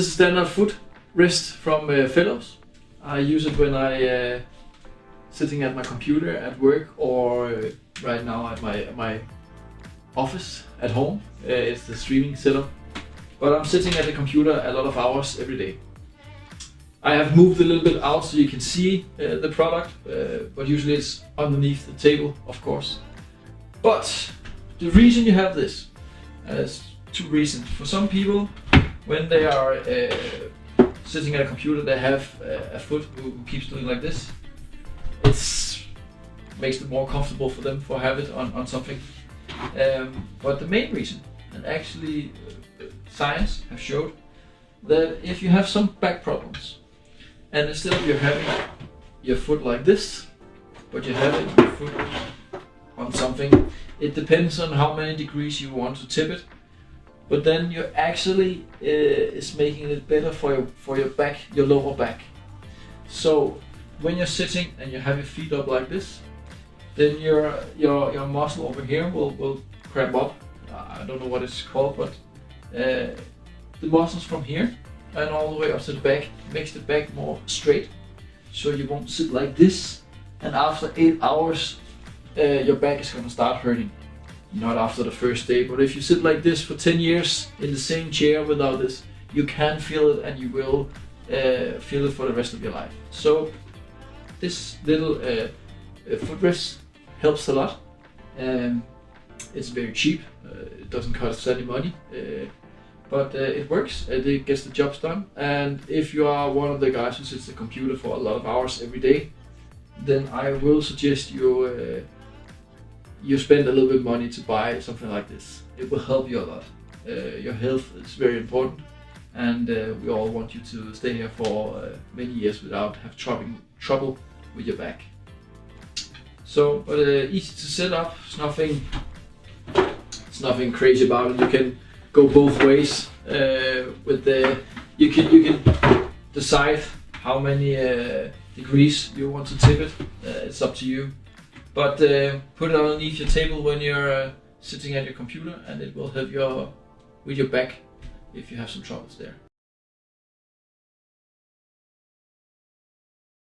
This is a standard footrest from Fellows. I use it when I sitting at my computer at work, or right now at my office at home. It's the streaming setup. But I'm sitting at the computer a lot of hours every day. I have moved a little bit out so you can see the product, but usually it's underneath the table, of course. But the reason you have this, there's two reasons. For some people, when they are sitting at a computer, they have a foot who keeps doing like this. It makes it more comfortable for them for have it on something. But the main reason, and actually science have showed, that if you have some back problems, and instead of you having your foot like this, but you're having your foot on something, it depends on how many degrees you want to tip it. But then you actually is making it better for your back, your lower back. So when you're sitting and you have your feet up like this, then your muscle over here will cramp up. I don't know what it's called, but the muscles from here and all the way up to the back makes the back more straight. So you won't sit like this, and after 8 hours, your back is gonna start hurting. Not after the first day, but if you sit like this for 10 years in the same chair without this, you can feel it, and you will feel it for the rest of your life. So this little footrest helps a lot. It's very cheap, it doesn't cost any money, but it works, it gets the jobs done. And if you are one of the guys who sits at the computer for a lot of hours every day, then I will suggest you spend a little bit of money to buy something like this. It will help you a lot. Your health is very important, and we all want you to stay here for many years without have trouble with your back. So, but easy to set up. It's nothing crazy about it. You can go both ways. You can decide how many degrees you want to tip it. It's up to you. But put it underneath your table when you're sitting at your computer, and it will help with your back if you have some troubles there.